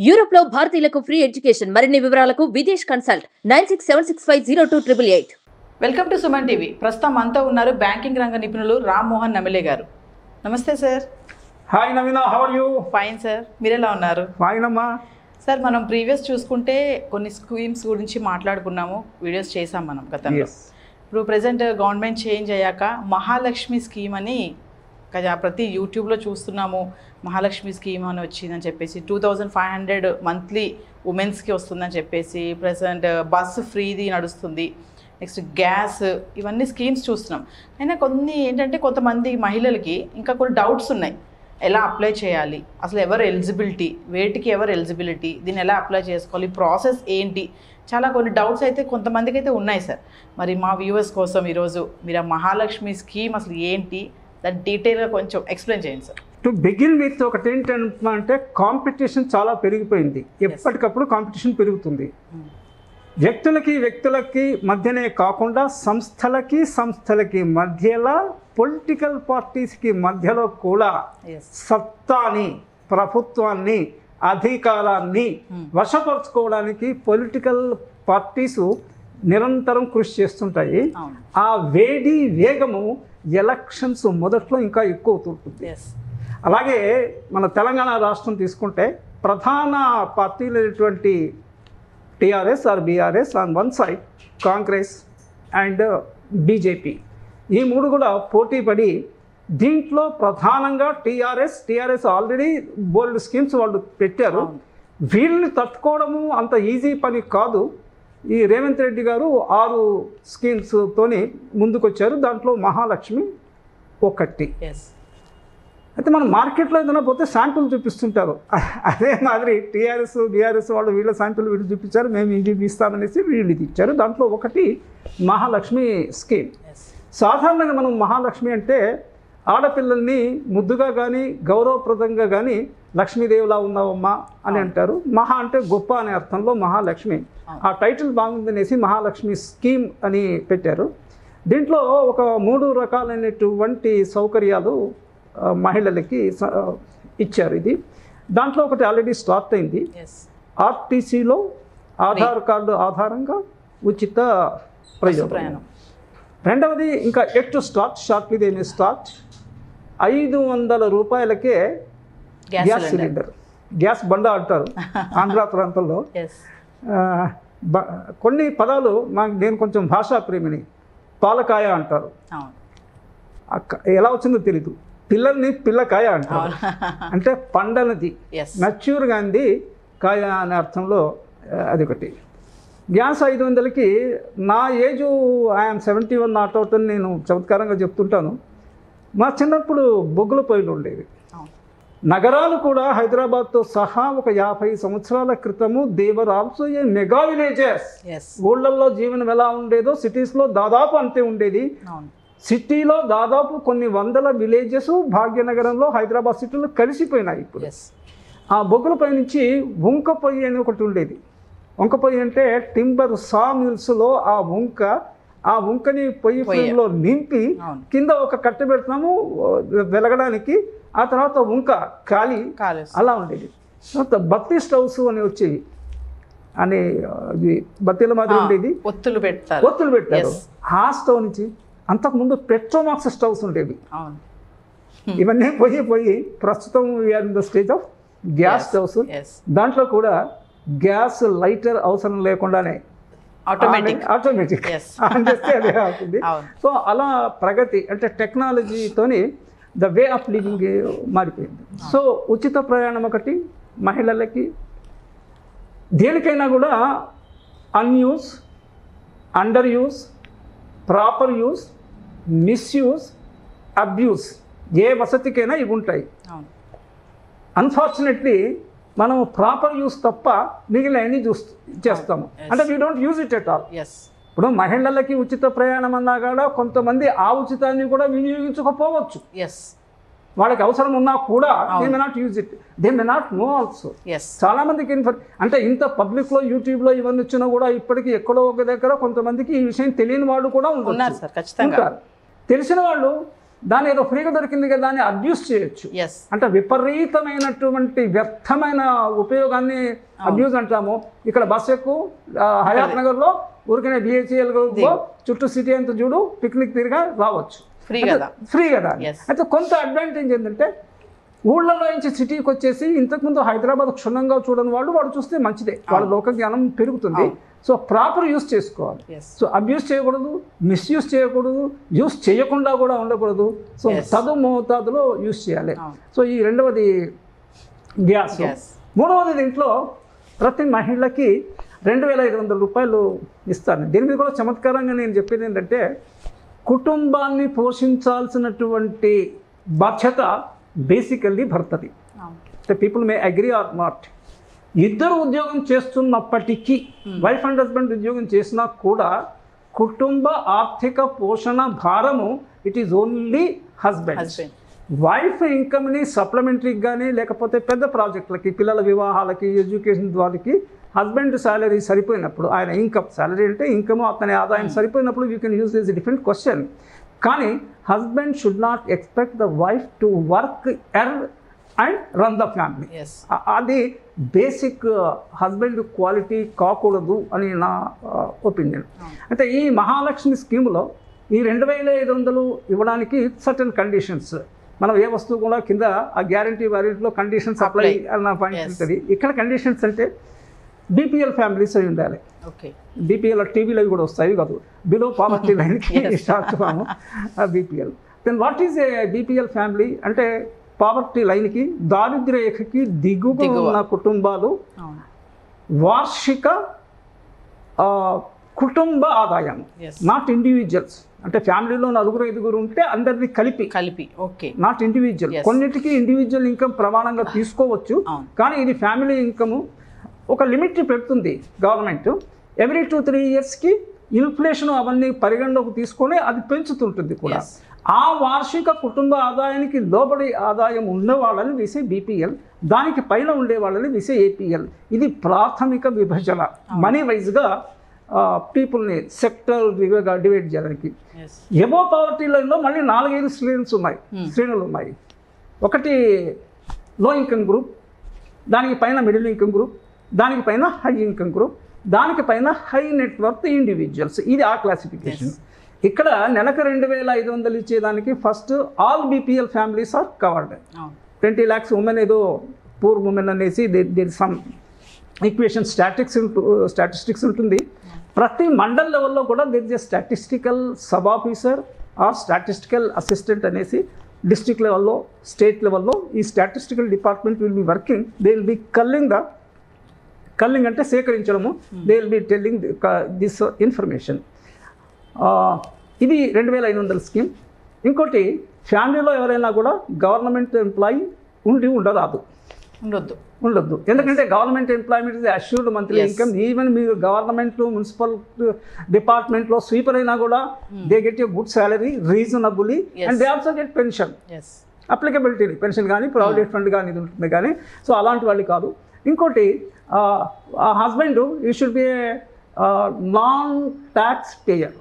Europe లో భారతీయులకు free education మరిన్ని వివరాలకు Videsh consult 9676502888. Welcome to Suman TV. ప్రస్తుతం అంతా ఉన్నారు బ్యాంకింగ్ రంగ నిపుణులు రామ్ మోహన్ నమిలే గారు. నమస్తే sir. Hi Naveena, how are you? Fine sir, మీరు ఎలా ఉన్నారు? ఫైన్ అమ్మా. సార్, మనం ప్రీవియస్ చూసుకుంటే కొన్ని స్కీమ్స్ గురించి మాట్లాడుకున్నాము, వీడియోస్ చేసాం మనం గతంలో. ఇప్పుడు ప్రజెంట్ గవర్నమెంట్ చేంజ్ అయ్యాక మహాలక్ష్మి స్కీమ్ అని ప్రతి యూట్యూబ్లో చూస్తున్నాము. మహాలక్ష్మి స్కీమ్ అని వచ్చిందని చెప్పేసి 2500 మంత్లీ ఉమెన్స్కి వస్తుందని చెప్పేసి, ప్రజెంట్ బస్సు ఫ్రీది నడుస్తుంది, నెక్స్ట్ గ్యాస్, ఇవన్నీ స్కీమ్స్ చూస్తున్నాం. అయినా కొన్ని ఏంటంటే కొంతమంది మహిళలకి ఇంకా కొన్ని డౌట్స్ ఉన్నాయి. ఎలా అప్లై చేయాలి, అసలు ఎవరు ఎలిజిబిలిటీ, వేటికి ఎవరు ఎలిజిబిలిటీ, దీన్ని ఎలా అప్లై చేసుకోవాలి, ప్రాసెస్ ఏంటి, చాలా కొన్ని డౌట్స్ అయితే కొంతమందికి అయితే ఉన్నాయి సార్. మరి మా వ్యూవర్స్ కోసం ఈరోజు మీరు ఆ మహాలక్ష్మి స్కీమ్ అసలు ఏంటి, దాన్ని డీటెయిల్గా కొంచెం ఎక్స్ప్లెయిన్ చేయండి సార్. టు బిగిన్ విత్ ఒకటి ఏంటంటే కాంపిటీషన్ చాలా పెరిగిపోయింది. ఎప్పటికప్పుడు కాంపిటీషన్ పెరుగుతుంది. వ్యక్తులకి మధ్యనే కాకుండా సంస్థలకి మధ్యలో, పొలిటికల్ పార్టీస్కి మధ్యలో కూడా సత్తాని, ప్రభుత్వాన్ని, అధికారాన్ని వశపరుచుకోవడానికి పొలిటికల్ పార్టీసు నిరంతరం కృషి చేస్తుంటాయి. ఆ వేగము ఎలక్షన్స్ మొదట్లో ఇంకా ఎక్కువ అవుతుంటుంది. అలాగే మన తెలంగాణ రాష్ట్రం తీసుకుంటే ప్రధాన పార్టీలైనటువంటి TRS or BRS on one side, Congress and BJP, ఈ మూడు కూడా పోటీ పడి దీంట్లో ప్రధానంగా టీఆర్ఎస్ ఆల్రెడీ బోల్డ్ స్కీమ్స్ వాళ్ళు పెట్టారు. వీళ్ళని తట్టుకోవడము అంత ఈజీ పని కాదు. ఈ రేవంత్ రెడ్డి గారు 6 స్కీమ్స్తోని ముందుకొచ్చారు. దాంట్లో మహాలక్ష్మి ఒకటి. అయితే మనం మార్కెట్లో ఏదైనా పోతే శాంపుల్ చూపిస్తుంటారు. అదే మాదిరి టీఆర్ఎస్ బీఆర్ఎస్ వాళ్ళు వీళ్ళ శాంపుల్ వీళ్ళు చూపించారు, మేము ఇది ఇస్తామనేసి వీళ్ళు ఇది ఇచ్చారు. దాంట్లో ఒకటి మహాలక్ష్మి స్కీమ్. సాధారణంగా మనం మహాలక్ష్మి అంటే ఆడపిల్లల్ని ముద్దుగా కానీ గౌరవప్రదంగా కానీ లక్ష్మీదేవిలా ఉన్నావమ్మా అని అంటారు. మహా అంటే గొప్ప అనే అర్థంలో మహాలక్ష్మి. ఆ టైటిల్ బాగుందనేసి మహాలక్ష్మి స్కీమ్ అని పెట్టారు. దీంట్లో ఒక 3 రకాలైనటువంటి సౌకర్యాలు మహిళలకి ఇచ్చారు. ఇది దాంట్లో ఒకటి ఆల్రెడీ స్టార్ట్ అయింది. ఆర్టీసీలో ఆధార్ కార్డు ఆధారంగా ఉచిత ప్రయాణం. రెండవది ఇంకా at to start, shortly they may start, 500 రూపాయలకే గ్యాస్ సిలిండర్. గ్యాస్ బండ అంటారు ఆంధ్ర ప్రాంతంలో. కొన్ని పదాలు నేను కొంచెం భాషా ప్రేమిని. పాలకాయ అంటారు, ఎలా వచ్చిందో తెలీదు. పిల్లల్ని పిల్లకాయ అంటారు, అంటే పండనది, మెచ్యూర్గా అంది కాయ అనే అర్థంలో అది ఒకటి. గ్యాస్ 500కి నా ఏజు ఐఎమ్ 71 నాట్ అవుట్ అని నేను చమత్కారంగా చెప్తుంటాను. మా చిన్నప్పుడు బొగ్గుల పొయ్యిలు ఉండేవి. నగరాలు కూడా హైదరాబాద్తో సహా ఒక 50 సంవత్సరాల క్రితము దేవర్ ఆల్సో ఏ మెగా విలేజెస్. ఊళ్ళల్లో జీవనం ఎలా ఉండేదో సిటీస్లో దాదాపు అంతే ఉండేది. సిటీలో దాదాపు కొన్ని వందల విలేజెస్ భాగ్యనగరంలో, హైదరాబాద్ సిటీలో కలిసిపోయినాయి ఇప్పుడు. ఆ బొగ్గుల పై నుంచి వంక పొయ్యి అని ఒకటి ఉండేది. వంక పొయ్యి అంటే టింబర్ సా మిల్స్లో ఆ వంకని పొయ్యిలో నింపి కింద ఒక కట్టె పెడుతున్నాము వెలగడానికి. ఆ తర్వాత వంక ఖాళీ అలా ఉండేది. తర్వాత బత్తి స్టవ్స్ అని వచ్చేవి, అని బత్తీల మాదిరి ఉండేది, ఒత్తులు పెట్టారు. ఆ స్టవ్ నుంచి అంతకుముందు పెట్రోమాక్స్ స్టవ్స్ ఉండేవి. ఇవన్నీ పోయి ప్రస్తుతం we're in the stage of gas stoves. దాంట్లో కూడా గ్యాస్ లైటర్ అవసరం లేకుండానే ఆటోమేటిక్ అదే అవుతుంది. సో అలా ప్రగతి అంటే టెక్నాలజీతోని ద వే ఆఫ్ లివింగ్ మారిపోయింది. సో ఉచిత ప్రయాణం ఒకటి మహిళలకి. దేనికైనా కూడా unuse, under use, proper use, misuse, abuse, ఏ వసతికైనా ఇవి ఉంటాయి. అన్ఫార్చునేట్లీ మనం ప్రాపర్ యూస్ తప్ప మిగిలినవన్నీ చేస్తాము. అంటే we don't use it at all. ఇప్పుడు మహిళలకి ఉచిత ప్రయాణం అన్నా కూడా కొంతమంది ఆ ఉచితాన్ని కూడా వినియోగించకపోవచ్చు. వాళ్ళకి అవసరం ఉన్నా కూడా they may not use it, they may not know also. చాలా మందికి అంటే ఇంత పబ్లిక్లో యూట్యూబ్లో ఇవన్నీ వచ్చినా కూడా ఇప్పటికీ ఎక్కడో ఒక దగ్గర కొంతమందికి ఈ విషయం తెలియని వాళ్ళు కూడా ఉంటారు. తెలిసిన వాళ్ళు దాని ఏదో ఫ్రీగా దొరికింది కదా అని అబ్యూస్ చేయొచ్చు. ఎస్ అంటే విపరీతమైనటువంటి వ్యర్థమైన ఉపయోగాన్ని అబ్యూస్ అంటాము. ఇక్కడ బస్ ఎక్కువ హయాత్ నగర్లో ఊరికనే బిహెచ్ఎల్ చుట్టూ సిటీ అంతా చూడు, పిక్నిక్ తిరిగా రావచ్చు, ఫ్రీ కదా. ఫ్రీ కదా. అయితే కొంత అడ్వాంటేజ్ ఏంటంటే ఊళ్ళలో నుంచి సిటీకి వచ్చేసి ఇంతకుముందు హైదరాబాద్ క్షుణ్ణంగా చూడని వాడు చూస్తే మంచిదే, వాళ్ళ లోక జ్ఞానం పెరుగుతుంది. సో ప్రాపర్ యూస్ చేసుకోవాలి. సో అబ్యూస్ చేయకూడదు, మిస్యూజ్ చేయకూడదు, యూస్ చేయకుండా కూడా ఉండకూడదు. సో మోతాదులో యూస్ చేయాలి. సో ఈ రెండవది గ్యాస్. మూడవది దీంట్లో ప్రతి మహిళకి 2,500 రూపాయలు ఇస్తాను. దీని మీద కూడా చమత్కారంగా నేను చెప్పేది ఏంటంటే కుటుంబాన్ని పోషించాల్సినటువంటి బాధ్యత బేసికల్లీ భర్తది. People may agree or not. ఇద్దరు ఉద్యోగం చేస్తున్నప్పటికీ వైఫ్ అండ్ హస్బెండ్ ఉద్యోగం చేసినా కూడా కుటుంబ ఆర్థిక పోషణ భారము it is only husband. Wife ఇన్కమ్ని సప్లిమెంటరీకి కానీ లేకపోతే పెద్ద ప్రాజెక్టులకి, పిల్లల వివాహాలకి, ఎడ్యుకేషన్ ద్వారాకి హస్బెండ్ శాలరీ సరిపోయినప్పుడు, ఆయన ఇన్కమ్, శాలరీ అంటే ఇన్కమ్, అతని ఆదాయం సరిపోయినప్పుడు you can use this different question. కానీ husband should not expect the wife to work earn and run the family. అది బేసిక్ హస్బెండ్ క్వాలిటీ కాకూడదు అని నా ఒపీనియన్. అయితే ఈ మహాలక్ష్మి స్కీమ్లో ఈ 2,500 ఇవ్వడానికి సర్టన్ కండిషన్స్, మనం ఏ వస్తువు కూడా కింద ఆ గ్యారంటీ వారిలో కండిషన్స్ అప్లై అన్న పాయింట్ ఉంటుంది. ఇక్కడ కండిషన్స్ అంటే బీపీఎల్ ఫ్యామిలీస్ అయి ఉండాలి. బీపీఎల్ టీవీలో కూడా వస్తాయి కాదు, బిలో పావర్టీ లైన్కి start BPL. Then what is a BPL family అంటే పావర్టీ లైన్కి, దారిద్ర్య రేఖకి దిగువ ఉన్న కుటుంబాలు వార్షిక కుటుంబ ఆదాయం, నాట్ ఇండివిజువల్స్. అంటే ఫ్యామిలీలో 4-5 ఉంటే అందరిది కలిపి ఓకే, నాట్ ఇండివిజువల్. కొన్నిటికి ఇండివిజువల్ ఇన్కమ్ ప్రమాణంగా తీసుకోవచ్చు, కానీ ఇది ఫ్యామిలీ ఇన్కమ్ ఒక లిమిట్ పెడుతుంది గవర్నమెంట్. ఎవ్రీ 2-3 ఇయర్స్కి ఇన్ఫ్లేషన్ అవన్నీ పరిగణలోకి తీసుకొని అది పెంచుతుంటుంది కూడా. ఆ వార్షిక కుటుంబ ఆదాయానికి లోబడి ఆదాయం ఉన్న వాళ్ళని వేసే బీపీఎల్, దానికి పైన ఉండే వాళ్ళని వేసే ఏపీఎల్. ఇది ప్రాథమిక విభజన, మనీ వైజ్గా పీపుల్ని సెక్టర్ డివైడ్ చేయడానికి. ఎబో పవర్టీ లైన్లో మళ్ళీ 4-5 శ్రేణులు ఉన్నాయి. ఒకటి లో ఇన్కమ్ గ్రూప్, దానికి పైన మిడిల్ ఇన్కమ్ గ్రూప్, దానికి పైన హై ఇన్కమ్ గ్రూప్, దానికి పైన హై నెట్వర్త్ ఇండివిజువల్స్. ఇది ఆ క్లాసిఫికేషన్. ఇక్కడ నెలకు 2,500 ఇచ్చేదానికి first all BPL families are covered. 20 lakhs women ఏదో పూర్ ఉమెన్ అనేసి దేర్ సమ్ ఈక్వేషన్ స్టాటిస్టిక్స్ ఉంటుంది. ప్రతి మండల్ లెవెల్లో కూడా there is a statistical sub officer or statistical assistant అనేసి డిస్ట్రిక్ట్ లెవెల్లో, స్టేట్ లెవెల్లో ఈ statistical department will be working. They will be culling అంటే సేకరించడము. They will be telling this information. ఇది 2,500 స్కీమ్. ఇంకోటి, ఫ్యామిలీలో ఎవరైనా కూడా గవర్నమెంట్ ఎంప్లాయీ ఉండొద్దు. ఎందుకంటే government employment is assured monthly income. Even మీరు గవర్నమెంట్ మున్సిపల్ డిపార్ట్మెంట్లో స్వీపర్ అయినా కూడా they get a good salary reasonably and they also get pension. Applicability pension కానీ ప్రావిడెంట్ ఫండ్ కానీ ఇది ఉంటుంది కానీ. సో అలాంటి వాళ్ళు కాదు. ఇంకోటి, husband you should be non tax payer.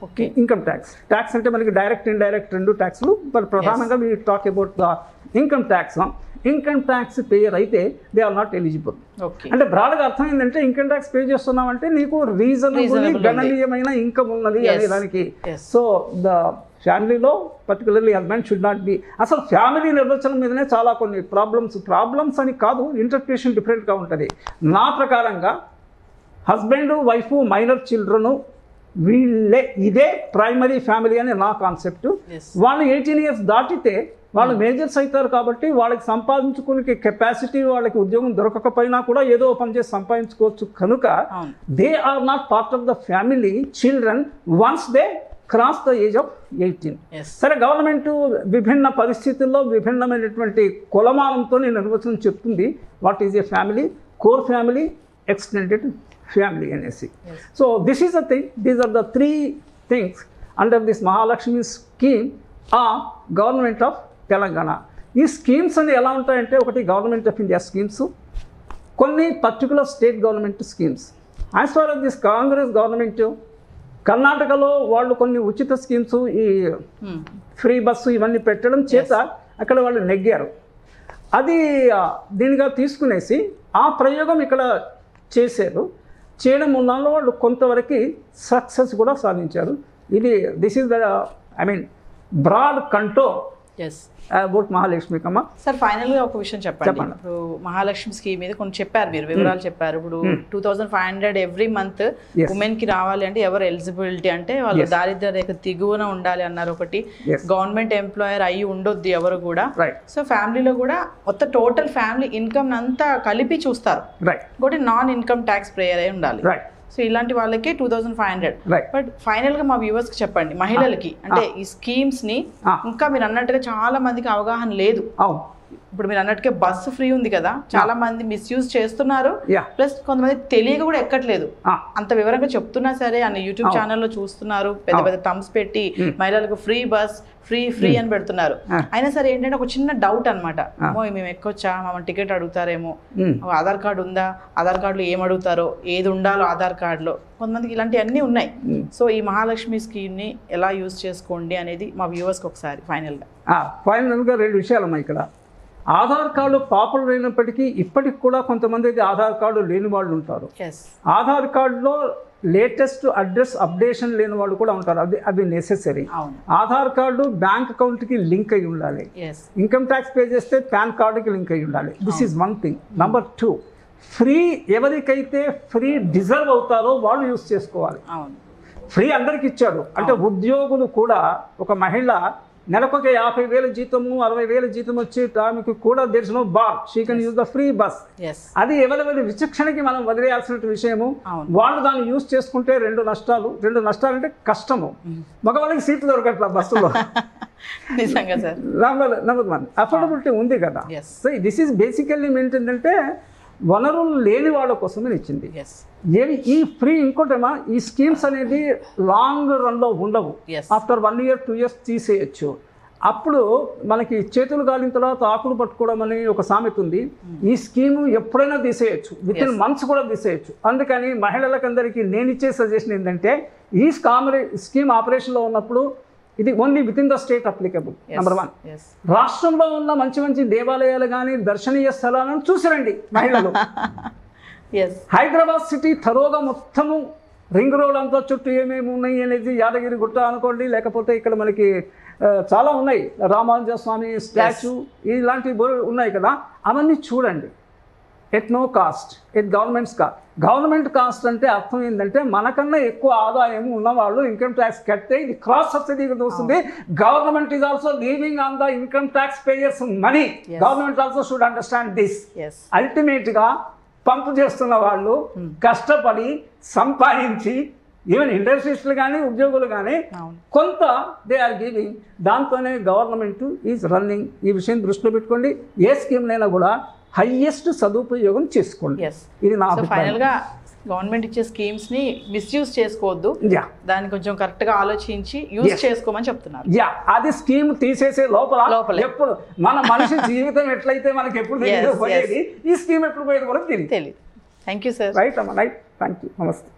Okay, income tax అంటే మనకి డైరెక్ట్ ఇండైరెక్ట్ 2 ట్యాక్స్లు, బట్ ప్రధానంగా we talk about the income tax payer అయితే దే ఆర్ నాట్ ఎలిజిబుల్. అంటే బ్రాడ్గా అర్థం ఏంటంటే ఇన్కమ్ ట్యాక్స్ పే చేస్తున్నామంటే నీకు రీజనబుల్ గణనీయమైన ఇన్కమ్ ఉన్నది అనే దానికి. సో ద ఫ్యామిలీలో particularly husband should not be. అసలు ఫ్యామిలీ నిర్వచనం మీదనే చాలా కొన్ని ప్రాబ్లమ్స్ అని కాదు, ఇంటర్ప్రిటేషన్ డిఫరెంట్గా ఉంటుంది. నా ప్రకారంగా హస్బెండ్, వైఫ్, మైనర్ చిల్డ్రన్ వీళ్ళే ఇదే ప్రైమరీ ఫ్యామిలీ అని నా కాన్సెప్ట్. వాళ్ళు 18 years దాటితే వాళ్ళు మేజర్స్ అవుతారు కాబట్టి వాళ్ళకి సంపాదించుకునే కెపాసిటీ, వాళ్ళకి ఉద్యోగం దొరకకపోయినా కూడా ఏదో పని చేసి సంపాదించుకోవచ్చు. కనుక they are not part of the family children once they cross the age of 18. సరే, గవర్నమెంట్ విభిన్న పరిస్థితుల్లో విభిన్నమైనటువంటి కొలమానంతో నిర్వచనం చెప్తుంది what is a family, core family, extended family అనేసి. So this is the thing, these are the 3 things under this Mahalakshmi scheme government of Telangana. ఈ schemes అని ఎలా ఉంటాయంటే, ఒకటి గవర్నమెంట్ ఆఫ్ ఇండియా స్కీమ్స్, కొన్ని particular state government schemes. As far as this Congress government కర్ణాటకలో వాళ్ళు కొన్ని ఉచిత స్కీమ్స్ ఈ ఫ్రీ బస్సు ఇవన్నీ పెట్టడం చేత అక్కడ వాళ్ళు నెగ్గారు. అది దీనిగా తీసుకునేసి ఆ ప్రయోగం ఇక్కడ చేశారు. చేయడం వల్ల వాళ్ళు కొంతవరకు సక్సెస్ కూడా సాధించారు. ఇది this is the I mean broad control about Mahalakshmi Kamma. Sir ఫైనల్గా ఒక విషయం చెప్పండి. ఇప్పుడు మహాలక్ష్మి స్కీమ్ మీద కొన్ని చెప్పారు, మీరు వివరాలు చెప్పారు. ఇప్పుడు 2500 ఎవ్రీ మంత్ ఉమెన్ కి రావాలి అంటే ఎవరు ఎలిజిబిలిటీ అంటే వాళ్ళు దారిద్ర్య రేఖ దిగువన ఉండాలి అన్నారు ఒకటి. గవర్నమెంట్ ఎంప్లాయర్ అయ్యి ఉండొద్దు ఎవరు కూడా. సో ఫ్యామిలీలో కూడా మొత్తం టోటల్ ఫ్యామిలీ ఇన్కమ్ అంతా కలిపి చూస్తారు. ఇంకోటి నాన్ ఇన్కమ్ ట్యాక్స్ ప్రేయర్ అయి ఉండాలి. సో ఇలాంటి వాళ్ళకి 2500. బట్ ఫైనల్ గా మా వ్యూవర్స్ కి చెప్పండి, మహిళలకి అంటే ఈ స్కీమ్స్ ని ఇంకా మీరు అన్నట్టుగా చాలా మందికి అవగాహన లేదు. ఇప్పుడు మీరు అన్నట్టుగా బస్సు ఫ్రీ ఉంది కదా, చాలా మంది మిస్యూజ్ చేస్తున్నారు. ప్లస్ కొంతమంది తెలియక కూడా ఎక్కట్లేదు. అంత వివరంగా చెప్తున్నా సరే అన్ని యూట్యూబ్ ఛానల్లో చూస్తున్నారు, పెద్ద పెద్ద థమ్స్ పెట్టి మహిళలకు ఫ్రీ బస్ ఫ్రీ అని పెడుతున్నారు. అయినా సరే ఏంటంటే ఒక చిన్న డౌట్ అనమాట, మేము ఎక్కొచ్చా, మమ్మల్ని టికెట్ అడుగుతారేమో, ఆధార్ కార్డు ఉందా, ఆధార్ కార్డులో ఏం అడుగుతారో, ఏది ఉండాలో ఆధార్ కార్డులో, కొంతమందికి ఇలాంటివన్నీ ఉన్నాయి. సో ఈ మహాలక్ష్మి స్కీమ్ని ఎలా యూజ్ చేసుకోండి అనేది మా వ్యూవర్స్కి ఒకసారి ఫైనల్గా 2 విషయాలమ్మా. ఇక్కడ ఆధార్ కార్డు పాపులర్ అయినప్పటికీ ఇప్పటికి కూడా కొంతమంది ఆధార్ కార్డు లేని వాళ్ళు ఉంటారు. ఆధార్ కార్డులో లేటెస్ట్ అడ్రస్ అప్డేషన్ లేని వాళ్ళు కూడా ఉంటారు. అది నెసెసరీ. ఆధార్ కార్డు బ్యాంక్ అకౌంట్కి లింక్ అయి ఉండాలి. ఇన్కమ్ ట్యాక్స్ పే చేస్తే పాన్ కార్డుకి లింక్ అయి ఉండాలి. This is 1 thing. Number 2, free ఎవరికైతే ఫ్రీ డిజర్వ్ అవుతారో వాళ్ళు యూజ్ చేసుకోవాలి. ఫ్రీ అందరికి ఇచ్చాడు అంటే ఉద్యోగులు కూడా, ఒక మహిళ నెలకొక 50,000 జీతము 60,000 జీతం వచ్చి ఆమెకు కూడా there is no bar, she can use the free bus. అది ఎవరి విచక్షణకి మనం వదిలేయాల్సిన విషయము. వాళ్ళు దాన్ని యూజ్ చేసుకుంటే 2 నష్టాలు అంటే కష్టము. మగవాళ్ళకి సీట్లు దొరకట్లా బస్సులో. నెంబర్ 1 అఫోర్డబిలిటీ ఉంది కదా. సో దిస్ ఈజ్ బేసికల్లీ ఏంటంటే వనరులు లేని వాళ్ళ కోసమే ఇచ్చింది. ఈ ఫ్రీ. ఇంకోటేమా, ఈ స్కీమ్స్ అనేది లాంగ్ రన్లో ఉండవు. ఆఫ్టర్ 1 year 2 years తీసేయచ్చు. అప్పుడు మనకి చేతులు కాలిన తర్వాత ఆకులు పట్టుకోవడం అని ఒక సామెత ఉంది. ఈ స్కీము ఎప్పుడైనా తీసేయచ్చు, విత్ ఇన్ మంత్స్ కూడా తీసేయచ్చు. అందుకని మహిళలకందరికీ నేను ఇచ్చే సజెషన్ ఏంటంటే, ఈ స్కీమ్ ఆపరేషన్లో ఉన్నప్పుడు ఇది only with in the state applicable. Number 1, రాష్ట్రంలో ఉన్న మంచి దేవాలయాలు కానీ దర్శనీయ స్థలాలను చూసిరండి మహిళలు. హైదరాబాద్ సిటీ తరోగా మొత్తము రింగ్ రోడ్ అంతా చుట్టూ ఏమేమి ఉన్నాయి అనేది, యాదగిరి గుట్ట అనుకోండి, లేకపోతే ఇక్కడ మనకి చాలా ఉన్నాయి, రామానుజ స్వామి స్టాచ్యూ ఇలాంటివి ఉన్నాయి కదా, అవన్నీ చూడండి. At no cost, at government cost అంటే అర్థం ఏంటంటే మనకన్నా ఎక్కువ ఆదాయం ఉన్నవాళ్ళు ఇన్కమ్ ట్యాక్స్ కట్టే ఇది క్రాస్ సబ్సిడీ వస్తుంది. Government is also leaving on the income tax payers money. Government also should understand this. అల్టిమేట్గా పంపు చేస్తున్న వాళ్ళు కష్టపడి సంపాదించి, ఈవెన్ ఇండస్ట్రీస్లు కానీ ఉద్యోగులు కానీ కొంత దే ఆర్ గివింగ్, దాంతోనే గవర్నమెంట్ ఈజ్ రన్నింగ్. ఈ విషయం దృష్టిలో పెట్టుకోండి. ఏ స్కీమ్నైనా కూడా హైయెస్ట్ సదుపయోగం చేసుకోండి. ఇది నా ఫైనల్గా గవర్నమెంట్ ఇచ్చే స్కీమ్స్ ని మిస్యూజ్ చేసుకోవద్దు, దాన్ని కొంచెం కరెక్ట్ గా ఆలోచించి యూజ్ చేసుకోమని చెప్తున్నారు. అది స్కీమ్ తీసేసే లోపల ఎప్పుడు మన మనిషి జీవితం ఎట్లయితే మనకి ఎప్పుడు పోయేది, ఈ స్కీమ్ ఎప్పుడు పోయేది కూడా తెలియదు. Thank you sir. రైట్ అమ్మా, రైట్. Thank you. నమస్తే.